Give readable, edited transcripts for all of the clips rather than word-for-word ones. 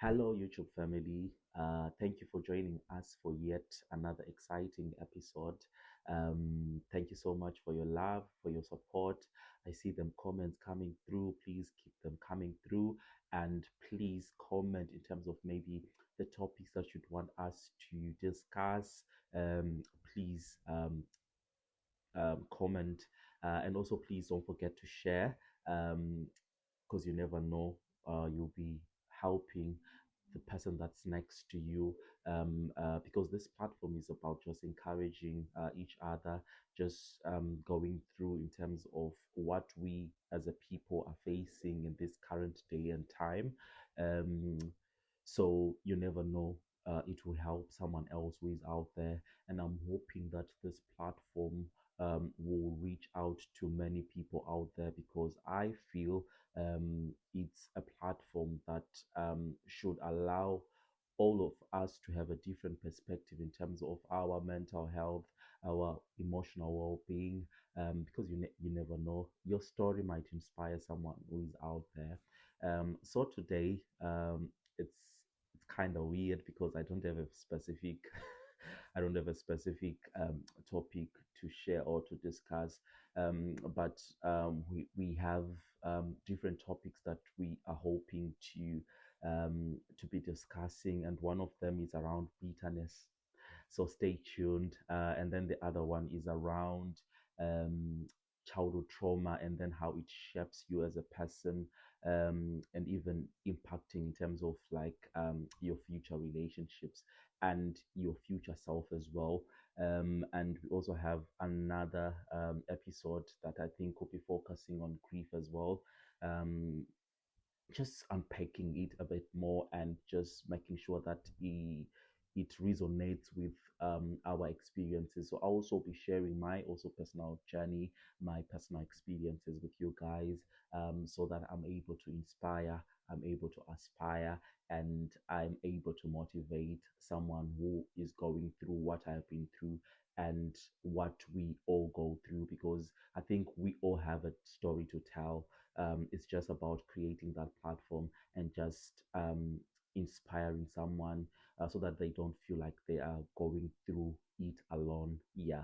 Hello, YouTube family. Thank you for joining us for yet another exciting episode. Thank you so much for your love, for your support. I see them comments coming through. Please keep them coming through. And please comment in terms of maybe the topics that you'd want us to discuss. Um, please comment. And also, please don't forget to share. Um, because you never know, you'll be helping the person that's next to you. Because this platform is about just encouraging each other, just going through in terms of what we as a people are facing in this current day and time. Um, so you never know. It will help someone else who is out there, and I'm hoping that this platform will reach out to many people out there because I feel it's a platform that should allow all of us to have a different perspective in terms of our mental health, our emotional well-being, because you never know, your story might inspire someone who is out there. So today, it's kind of weird because I don't have a specific I don't have a specific topic to share or to discuss, but we have different topics that we are hoping to be discussing, and one of them is around bitterness. So stay tuned. And then the other one is around um, childhood trauma and then how it shapes you as a person, and even impacting in terms of like your future relationships and your future self as well. And we also have another episode that I think will be focusing on grief as well. Um, just unpacking it a bit more and just making sure that it resonates with our experiences. So I'll also be sharing my also personal journey, my personal experiences with you guys, so that I'm able to inspire, I'm able to aspire, and I'm able to motivate someone who is going through what I've been through and what we all go through, because I think we all have a story to tell. It's just about creating that platform and just inspiring someone so that they don't feel like they are going through it alone. Yeah.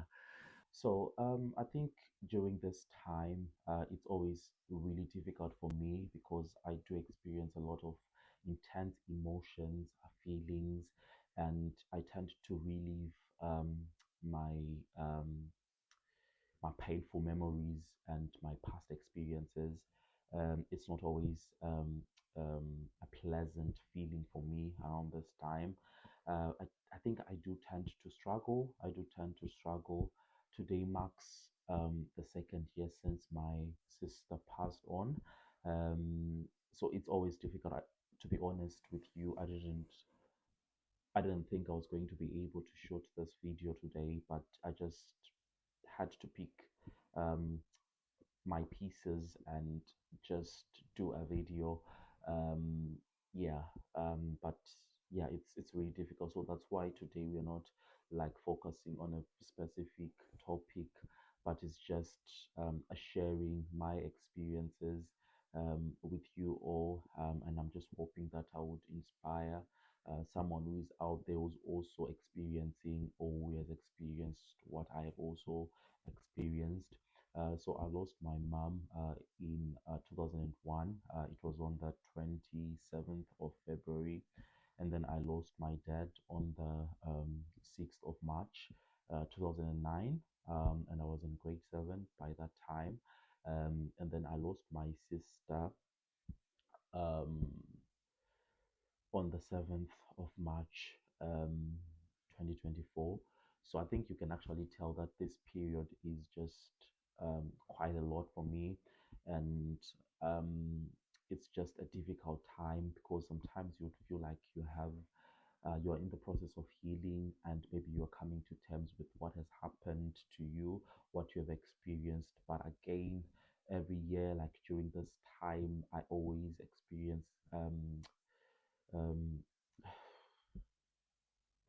So I think during this time, it's always really difficult for me because I do experience a lot of intense emotions, feelings, and I tend to relive my um, my painful memories and my past experiences. It's not always a pleasant feeling for me around this time. I think I do tend to struggle. I do tend to struggle. Today marks the second year since my sister passed on. Um, so it's always difficult. To be honest with you, I didn't think I was going to be able to shoot this video today, but I just had to pick um, my pieces and just do a video. Um, yeah, but yeah, it's really difficult. So that's why today we're not like focusing on a specific topic, but it's just a sharing my experiences with you all. And I'm just hoping that I would inspire someone who is out there who's also experiencing or who has experienced what I have also experienced. So I lost my mom in 2001. It was on the 27th of February. And then I lost my dad on the 6th of March 2009. And I was in grade 7 by that time. And then I lost my sister um, on the 7th of March 2024. So I think you can actually tell that this period is just quite a lot for me. And um, it's just a difficult time because sometimes you feel like you're in the process of healing and maybe you're coming to terms with what has happened to you, what you have experienced. But again, every year, like during this time, I always experience um,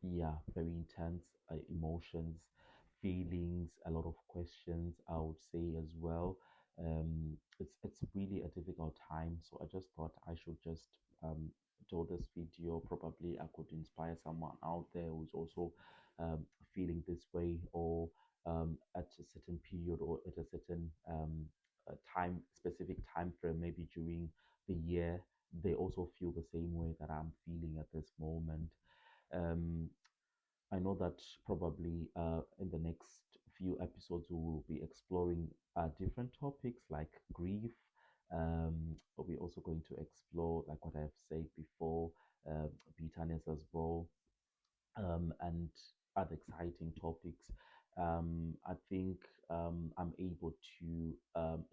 yeah, very intense emotions, feelings, a lot of questions, I would say as well. It's really a difficult time, so I just thought I should just told this video, probably I could inspire someone out there who's also feeling this way, or at a certain period, or at a certain specific time frame, maybe during the year, they also feel the same way that I'm feeling at this moment. Um, I know that probably in the next few episodes we will be exploring different topics like grief. But we're also going to explore, like what I've said before, bitterness as well, and other exciting topics. I think I'm able to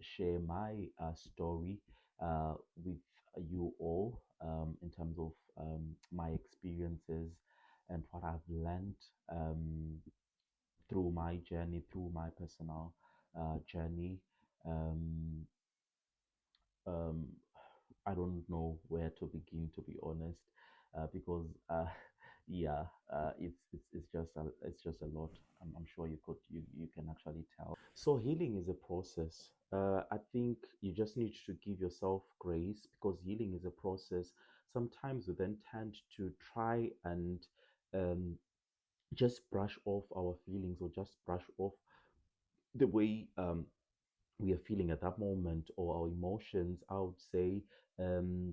share my story with you all in terms of my experiences and what I've learned through my journey, through my personal journey. Um, um, I don't know where to begin, to be honest, because yeah, it's just a lot. I'm sure you can actually tell. So healing is a process. I think you just need to give yourself grace, because healing is a process. Sometimes we then tend to try and um, just brush off our feelings, or just brush off the way we are feeling at that moment, or our emotions. I would say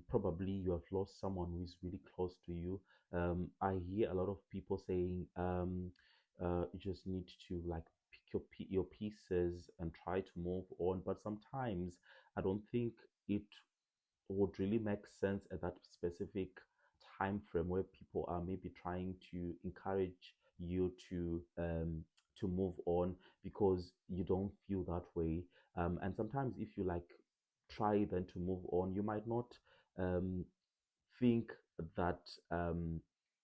probably you have lost someone who is really close to you. I hear a lot of people saying you just need to like pick your pieces and try to move on. But sometimes I don't think it would really make sense at that specific time frame where people are maybe trying to encourage you to move on, because you don't feel that way. And sometimes if you like try then to move on, you might not um, think that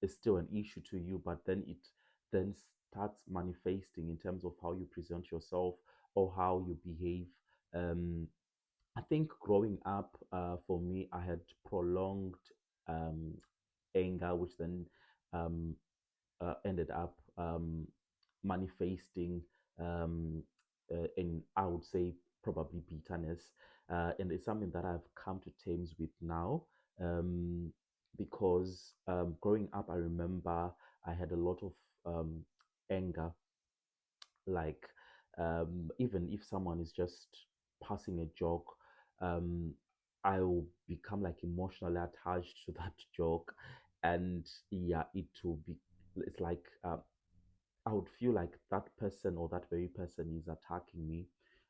is still an issue to you, but then it then starts manifesting in terms of how you present yourself or how you behave. um, I think growing up, for me, I had prolonged um, anger, which then um, ended up manifesting in, I would say, probably bitterness. And it's something that I've come to terms with now, um, because growing up, I remember I had a lot of anger, like even if someone is just passing a joke, um I will become like emotionally attached to that joke. And yeah, it will be, it's like I would feel like that person or that very person is attacking me,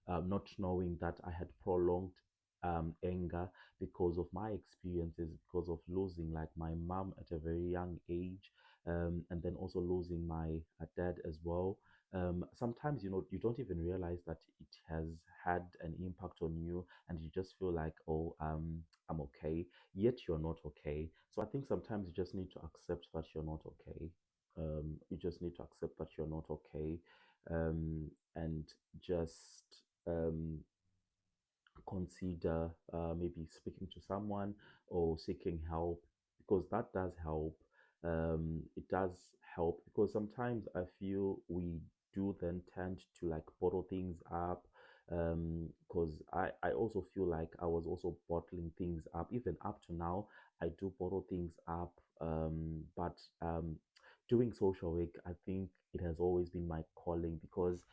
not knowing that I had prolonged anger because of my experiences, because of losing like my mom at a very young age, and then also losing my dad as well. Sometimes, you know, you don't even realize that it has had an impact on you, and you just feel like, oh, I'm okay, yet you're not okay. So I think sometimes you just need to accept that you're not okay. You just need to accept that you're not okay, and just um, consider maybe speaking to someone or seeking help, because that does help. It does help, because sometimes I feel we do then tend to like bottle things up. Because I also feel like I was also bottling things up. Even up to now, I do bottle things up. But doing social work, I think it has always been my calling, because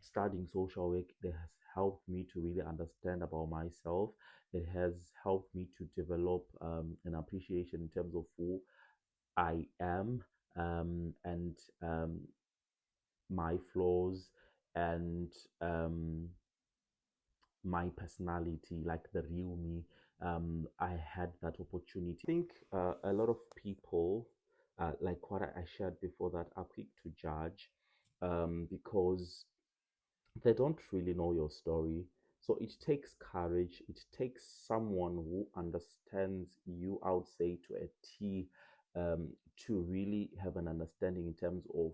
studying social work, that has helped me to really understand about myself. It has helped me to develop an appreciation in terms of who I am, and my flaws, and my personality, like the real me. I had that opportunity. I think a lot of people, like what I shared before, that are quick to judge, because they don't really know your story. So it takes courage. It takes someone who understands you, I would say, to a T, um, to really have an understanding in terms of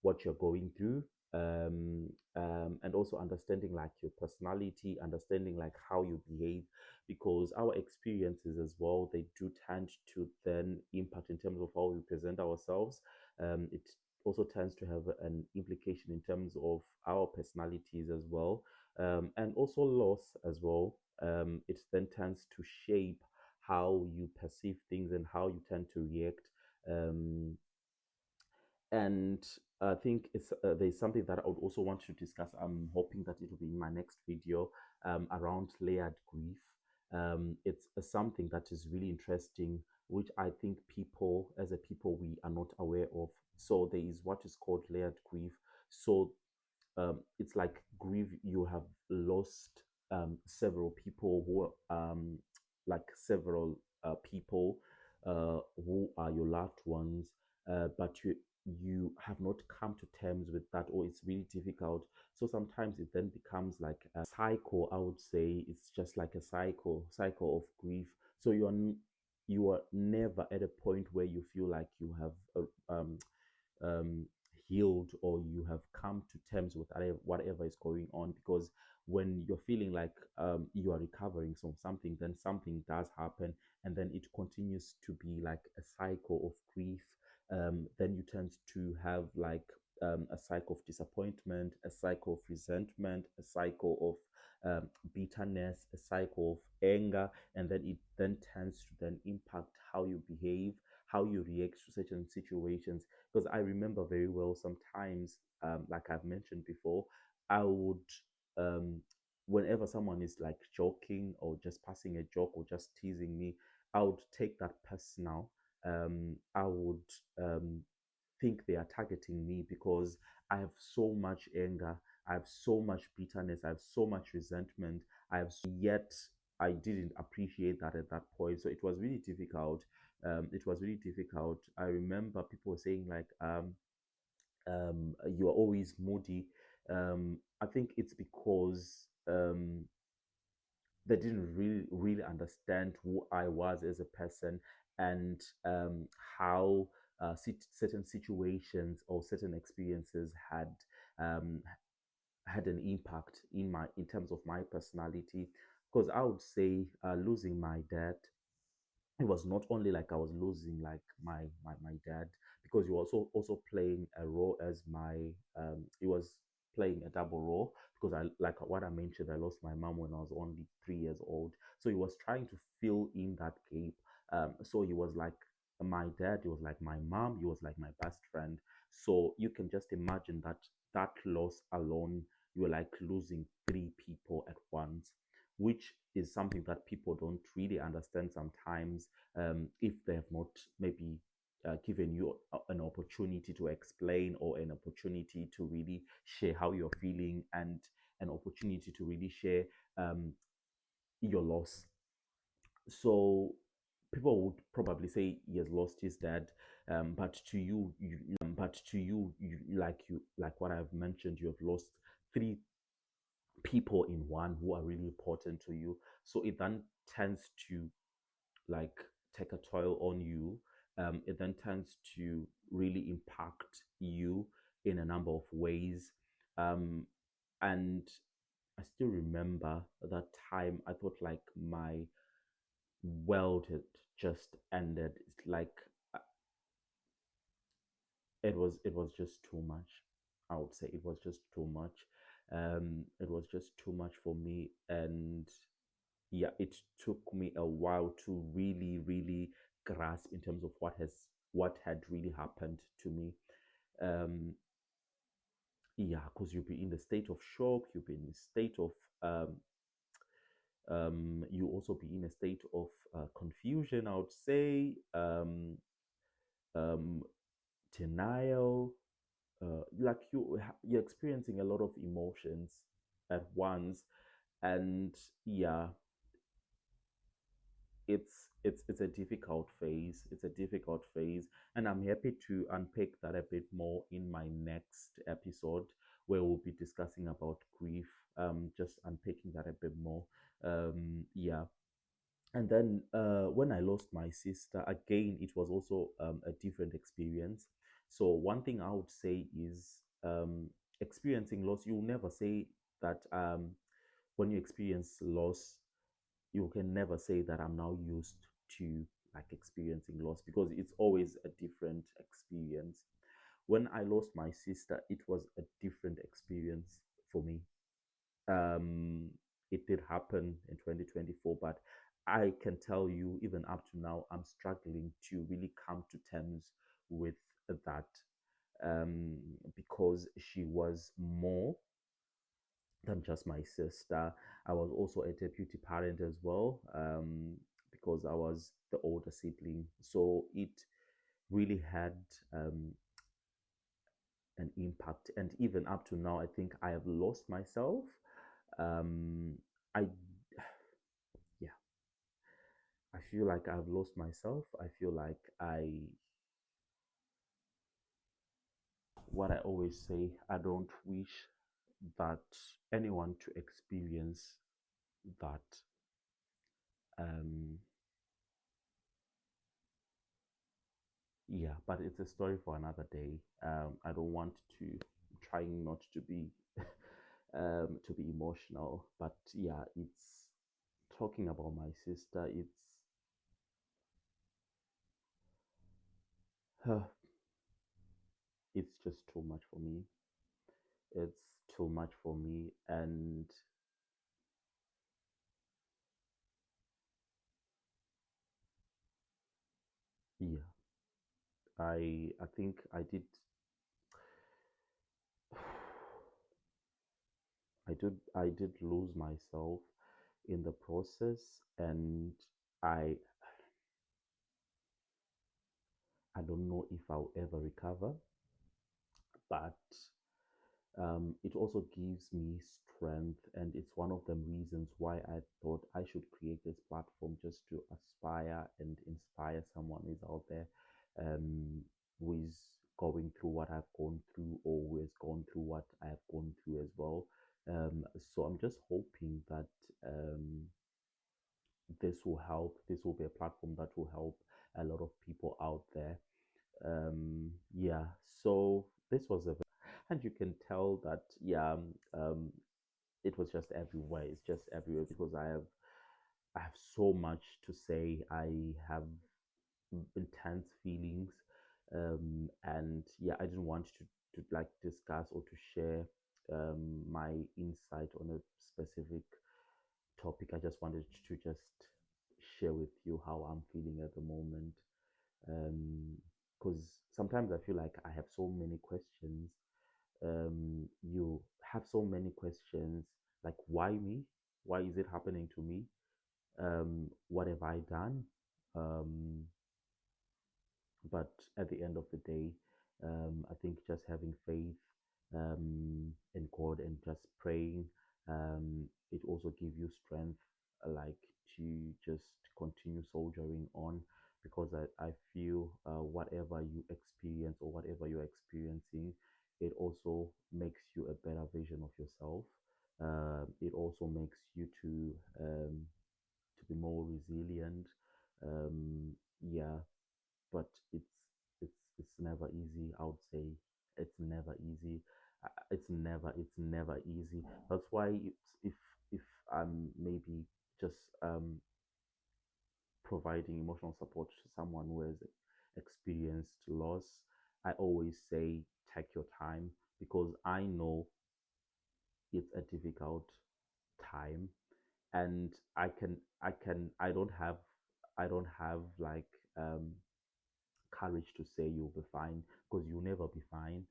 what you're going through. And also understanding like your personality, understanding like how you behave, because our experiences as well, they do tend to then impact in terms of how we present ourselves. It also tends to have an implication in terms of our personalities as well, and also loss as well. It then tends to shape how you perceive things and how you tend to react. Um, and I think there's something that I would also want to discuss. I'm hoping that it will be in my next video, around layered grief. It's something that is really interesting, which I think people, as a people, we are not aware of. So there is what is called layered grief. So it's like grief, you have lost several people who like several people who are your loved ones, but you have not come to terms with that, or it's really difficult. So sometimes it then becomes like a cycle. I would say it's just like a cycle of grief. So you are never at a point where you feel like you have um, healed, or you have come to terms with whatever is going on, because when you're feeling like you are recovering from something, then something does happen, and then it continues to be like a cycle of grief. Then you tend to have like a cycle of disappointment, a cycle of resentment, a cycle of bitterness, a cycle of anger, and then it then tends to then impact how you behave, how you react to certain situations. Because I remember very well sometimes, like I've mentioned before, I would, um, whenever someone is like joking or just passing a joke or just teasing me, I would take that personal. I would think they are targeting me because I have so much anger, I have so much bitterness, I have so much resentment, yet I didn't appreciate that at that point. So it was really difficult. It was really difficult. I remember people saying like, you are always moody. I think it's because they didn't really understand who I was as a person, and how certain situations or certain experiences um, had an impact in terms of my personality. Because I would say losing my dad, it was not only like I was losing like my dad, because he was also playing a role as my he was playing a double role, because I, like what I mentioned, I lost my mom when I was only 3 years old. So he was trying to fill in that gap. So he was like my dad, he was like my mom, he was like my best friend. So you can just imagine that that loss alone, you were like losing three people at once, which is something that people don't really understand sometimes, if they have not maybe given you an opportunity to explain, or an opportunity to really share how you're feeling, and an opportunity to really share um, your loss. So people would probably say he has lost his dad, but to you, like what I've mentioned, you have lost three people in one who are really important to you. So it then tends to like take a toll on you. It then tends to really impact you in a number of ways. Um, and I still remember that time. I thought like my world had just ended. It's like it was just too much. I would say it was just too much. It was just too much for me, and yeah, it took me a while to really grasp in terms of what had really happened to me. Um, yeah, because you'll be in the state of shock, you'll be in a state of um, you also be in a state of confusion, I would say, um, denial. Like you're experiencing a lot of emotions at once, and yeah, it's a difficult phase. It's a difficult phase, and I'm happy to unpack that a bit more in my next episode, where we'll be discussing about grief. Just unpacking that a bit more. Yeah, and then when I lost my sister again, it was also a different experience. So one thing I would say is, experiencing loss. You'll never say that when you experience loss, you can never say that I'm now used to like experiencing loss, because it's always a different experience. When I lost my sister, it was a different experience for me. Um, it did happen in 2024, but I can tell you, even up to now, I'm struggling to really come to terms with that, um, because she was more than just my sister. I was also a deputy parent as well, because I was the older sibling. So it really had um, an impact. And even up to now, I think I have lost myself. Um, I, yeah, I feel like I've lost myself. I feel like what I always say, I don't wish that anyone to experience that. Um, yeah, but it's a story for another day. I don't want to, trying not to be to be emotional, but yeah, it's talking about my sister. Uh, it's just too much for me. It's too much for me, and yeah, I think I did lose myself in the process, and I I don't know if I'll ever recover, but it also gives me strength, and it's one of the reasons why I thought I should create this platform, just to aspire and inspire someone who's out there, um, who is going through what I've gone through, or who has gone through what I've gone through as well. So I'm just hoping that this will help. This will be a platform that will help a lot of people out there. Yeah, so this was a, and you can tell that, yeah, it was just everywhere. It's just everywhere because I have so much to say. I have intense feelings, and yeah, I didn't want to like discuss or to share my insight on a specific topic. I just wanted to just share with you how I'm feeling at the moment. Because sometimes I feel like I have so many questions. You have so many questions, like, why me? Why is it happening to me? What have I done? Um, but at the end of the day, I think just having faith in God and just praying, it also gives you strength, like, to just continue soldiering on, because I feel whatever you experience or whatever you're experiencing, it also makes you a better version of yourself. It also makes you to be more resilient. Yeah, but it's never easy. I would say it's never easy. It's never easy. That's why if I'm maybe just providing emotional support to someone who has experienced loss, I always say take your time, because I know it's a difficult time, and I don't have like courage to say you'll be fine, because you'll never be fine.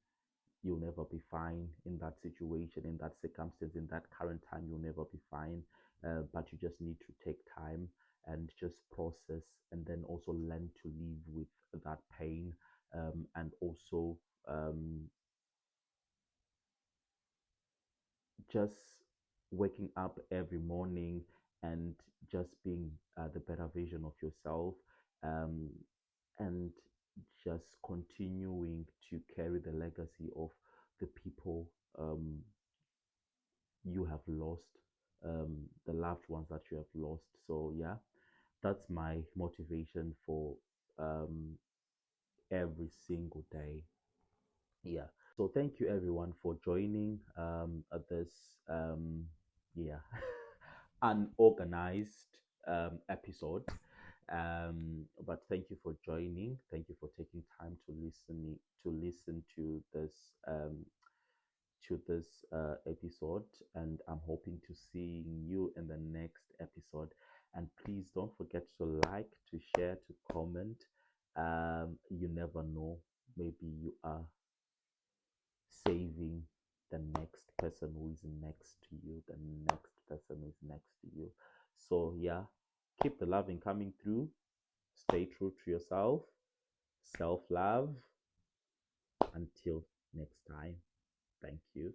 You'll never be fine in that situation, in that circumstance, in that current time. You'll never be fine. But you just need to take time and just process, and then also learn to live with that pain, and also um, just waking up every morning and just being the better version of yourself, um, and just continuing to carry the legacy of the people you have lost, the loved ones that you have lost. So, yeah, that's my motivation for um, every single day. Yeah. So thank you everyone for joining at this yeah unorganized episode. But thank you for joining. Thank you for taking time to listen to this episode, and I'm hoping to see you in the next episode. And please don't forget to like, to share, to comment. You never know. Maybe you are saving the next person who is next to you, the next person who is next to you. So, yeah, keep the loving coming through. Stay true to yourself, self love. Until next time, thank you.